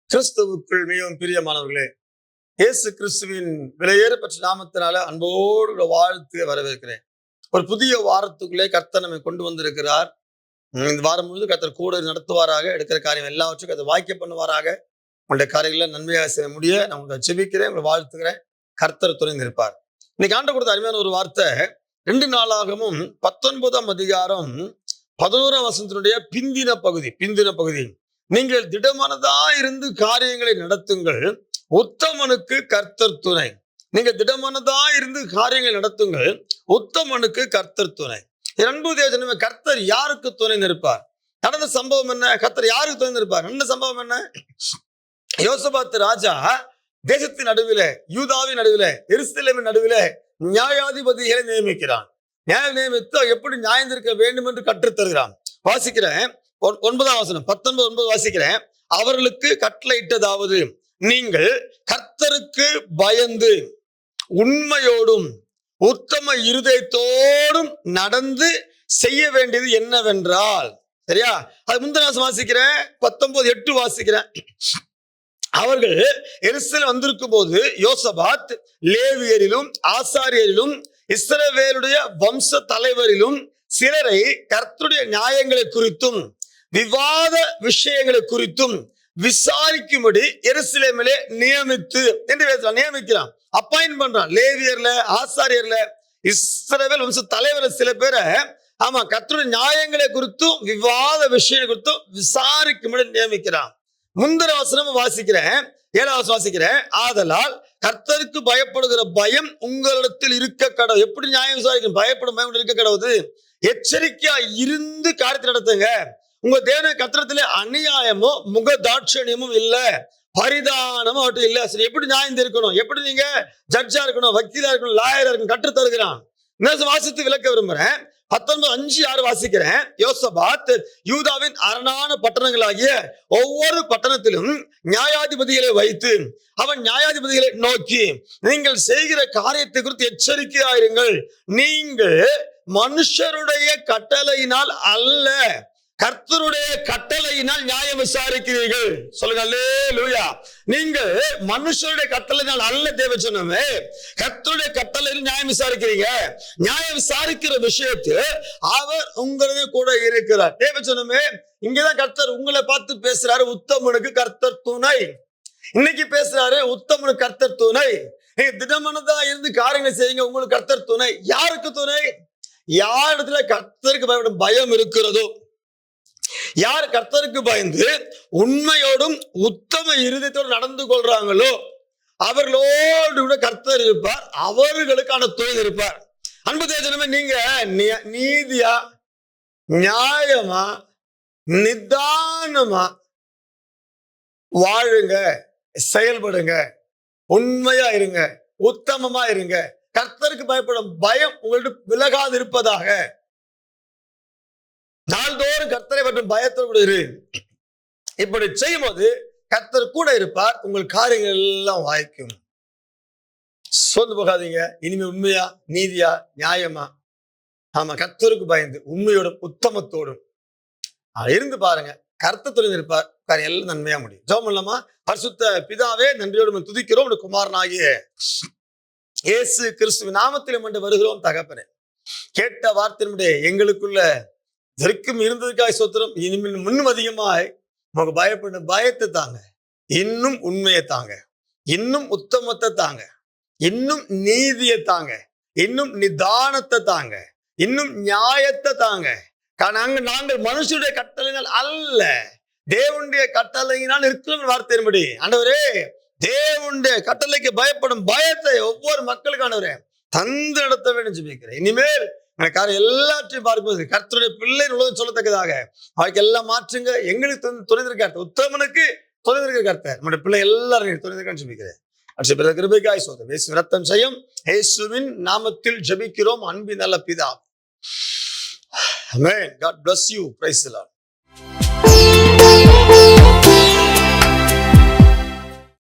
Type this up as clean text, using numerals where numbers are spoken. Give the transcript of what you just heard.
கிறிஸ்துவுக்குள் மிகவும் பிரியமானவர்களே, இயேசு கிறிஸ்துவின் விலையேறப்பட்ட நாமத்தினால அன்போடு வாழ்த்து வரவேற்கிறேன். ஒரு புதிய வாரத்துக்குள்ளே கர்த்தர் நம்மை கொண்டு வந்திருக்கிறார். இந்த வாரம் முழுவதும் கர்த்தர் கூட நடத்துவாராக. எடுக்கிற காரியம் எல்லாவற்றுக்கும் கர்த்தர் வாய்க்க பண்ணுவாராக. உங்களுடைய காரியங்களை நன்மையாக செய்ய முடிய நான் உங்களை ஜெபிக்கிறேன், உங்களை வாழ்த்துக்கிறேன். கர்த்தர் துணைந்திருப்பார். இன்னைக்கு ஆண்டு கொடுத்த அருமையான ஒரு வார்த்தை 2 நாளாகமும் 19ஆம் அதிகாரம் 11ஆம் வசனத்தினுடைய பிந்தின பகுதி. நீங்கள் திடமனதா இருந்து காரியங்களை நடத்துங்கள், உத்தமனுக்கு கர்த்தர் துணை. நீங்கள் திடமனதா இருந்து காரியங்களை நடத்துங்கள், உத்தமனுக்கு கர்த்தர் துணை. அன்பு தேவஜனமே, கர்த்தர் யாருக்கு துணை நிற்பார்? நடந்த சம்பவம் என்ன? கர்த்தர் யாருக்கு துணை நிற்பார்? நடந்த சம்பவம் என்ன? யோசபாத் ராஜா தேசத்தின் நடுவிலே, யூதாவின் நடுவிலே, எருசலேமின் நடுவிலே நியாயாதிபதிகளை நியமிக்கிறான். நியாயம் நியமித்து எப்படி நியாயம் இருக்க வேண்டும் என்று கற்றுத் தருகிறான். வாசிக்கிறேன் 9ஆம் வசனம் 19 வாசிக்கிறேன். அவர்களுக்கு கட்டளையிட்டதாவது, நீங்கள் கர்த்தருக்கு பயந்து உண்மையோடும் உத்தம இருதயத்தோடும் நடந்து செய்ய வேண்டியது என்னவென்றால், சரியா? அது முந்தின வாசிக்கிறேன் 19:8 வாசிக்கிறேன். அவர்கள் எருசலேம் வந்திருக்கும் போது யோசபாத் லேவியரிலும் ஆசாரியரிலும் இஸ்ரவேலுடைய வம்ச தலைவரிலும் சிலரை கர்த்தருடைய நியாயங்களை குறித்தும் விவாத விஷயங்களை குறித்தும் விசாரிக்கும்படி எருசலேமிலே நியமிக்கிறான், அப்பாயின்ட் பண்றான். லேவியர்ல, ஆசாரியர்ல, இஸ்ரவேல் வம்ச தலைவர் சில பேரை கர்த்தருடைய நியாயங்களை குறித்தும் விவாத விஷயங்களை குறித்தும் விசாரிக்கும்படி நியமிக்கிறான். முந்திர வசனம் வாசிக்கிறேன், 7ஆம் வாசிக்கிறேன். ஆதலால் கர்த்தருக்கு பயப்படுகிற பயம் உங்களிடத்தில் இருக்க கடவுள். எப்படி நியாயம் விசாரிக்கணும்? பயப்படும் பயம் இருக்க கடவுது. எச்சரிக்கையா இருந்து காரியத்தை நடத்துங்க. உங்க தேவனுடைய கர்த்தரத்திலே அநியாயமோ முகதாட்சணியமும் இல்ல, பரிதானமும் அவற்றை இல்ல. சரி, எப்படி நியாயம் இருக்கணும், எப்படி நீங்க ஜட்ஜா இருக்கணும், வக்கீலா இருக்கணும், லாயரா இருக்கணும், கற்று தருகிறான். வாசித்து விளக்க விரும்புறேன். 19:5-6 வாசிக்கிறேன். யோசபாத் யூதாவின் அரணான பட்டணங்களாகிய ஒவ்வொரு பட்டணத்திலும் நியாயாதிபதிகளை வைத்து அவன் நியாயாதிபதிகளை நோக்கி, நீங்கள் செய்கிற காரியத்தை குறித்து எச்சரிக்கையாயிருங்கள். நீங்கள் மனுஷருடைய கட்டளையினால் அல்ல, கர்த்தருடைய கட்டளையினால் நியாயம் விசாரிக்கிறீர்கள். சொல்லுங்க அல்லேலூயா. நீங்கள் மனுஷருடைய கட்டளையினால் அல்ல, தேவஜனமே, கர்த்தருடைய கட்டளையில் நியாயம் விசாரிக்கிறீங்க. நியாயம் விசாரிக்கிற விஷயத்தில் அவர் உங்களே கூட இருக்கிறார். தேவஜனமே, இங்கதான் கர்த்தர் உங்களை பார்த்து பேசுறாரு. உத்தமனுக்கு கர்த்தர் துணை. இன்னைக்கு பேசுறாரு, உத்தமனுக்கு கர்த்தர் துணை. நீங்க திடமனதா இருந்து காரியங்களை செய்யுங்க, உங்களுக்கு கர்த்தர் துணை. யாருக்கு துணை? யார் இடத்துல கர்த்தருக்கு பயப்படும் பயம் இருக்கிறதோ, யார் கர்த்தருக்கு பயந்து உண்மையோடும் உத்தம இருதயத்தோடு நடந்து கொள்றாங்களோ அவர்களோடு கூட கர்த்தர் இருப்பார், அவர்களுக்கான துணை இருப்பார். அன்பு தேவஜனமே, நீங்க நீதியா, நியாயமா, நிதானமா வாழுங்க, செயல்படுங்க, உண்மையா இருங்க, உத்தமமா இருங்க. கர்த்தருக்கு பயப்படும் பயம் உங்கள்ட்ட விலகாது இருப்பதாக. நாள்தோறும் கர்த்தரை பற்றும் பயத்தோடு கூட இரு. இப்படி செய்யும் போது கர்த்தர் கூட இருப்பார், உங்கள் காரியங்கள் எல்லாம் வாய்க்கும். சோர்ந்து போகாதீங்க. இனிமே உண்மையா, நீதியா, நியாயமா, கர்த்தருக்கு பயந்து உண்மையோடும் உத்தமத்தோடும் இருந்து பாருங்க. கர்த்தர் துணை இருப்பார், காரியம் எல்லாம் நன்மையா முடியும். ஜெபம் பண்ணலாமா? பரிசுத்த பிதாவே, நன்றியோடு துதிக்கிறோம். குமாரனாகிய இயேசு கிறிஸ்துவின் நாமத்தில் மட்டும் வருகிறோம். தகப்பனே, கேட்ட வார்த்தையினுடைய எங்களுக்குள்ள இதற்கும் இருந்ததுக்காக சொத்திரம். இனிமேல் முன்னும் அதிகமாய் நமக்கு பயப்பட பயத்தை தாங்க, இன்னும் உண்மையை தாங்க, இன்னும் உத்தமத்தை தாங்க, இன்னும் நீதியை தாங்க, இன்னும் நிதானத்தை தாங்க, இன்னும் நியாயத்தை தாங்க. நாங்கள் மனுஷனுடைய கட்டளையினால் அல்ல, தேவனுடைய கட்டளையினால் இருக்கிற வார்த்தையின்படி ஆண்டவரே, தேவனுடைய கட்டளைக்கு பயப்படும் பயத்தை ஒவ்வொரு மக்களுக்கானவரே தந்து நடத்த வேண்டும் சொல்லியிருக்கிறேன். இனிமேல் காரியம் எல்லாத்தையும் பார்க்கும்போது கர்த்தருடைய பிள்ளை உலகம் சொல்லத்தக்கதாக அவருக்கு எல்லாம் மாற்றுங்க. எங்களுக்கு துணைந்திருக்க உத்தமனுக்கு துணைந்திருக்க கர்த்தர் நம்முடைய பிள்ளை எல்லாரும் துணைந்திருக்கான்னு சொல்லிக்கிறேன். கிருபைக்காய் சோதனை இயேசு ரத்தம் செய்யும் இயேசுவின் நாமத்தில் ஜெபிக்கிறோம், அன்பின் நல்ல பிதா. ஆமென். God bless you. Praise the Lord.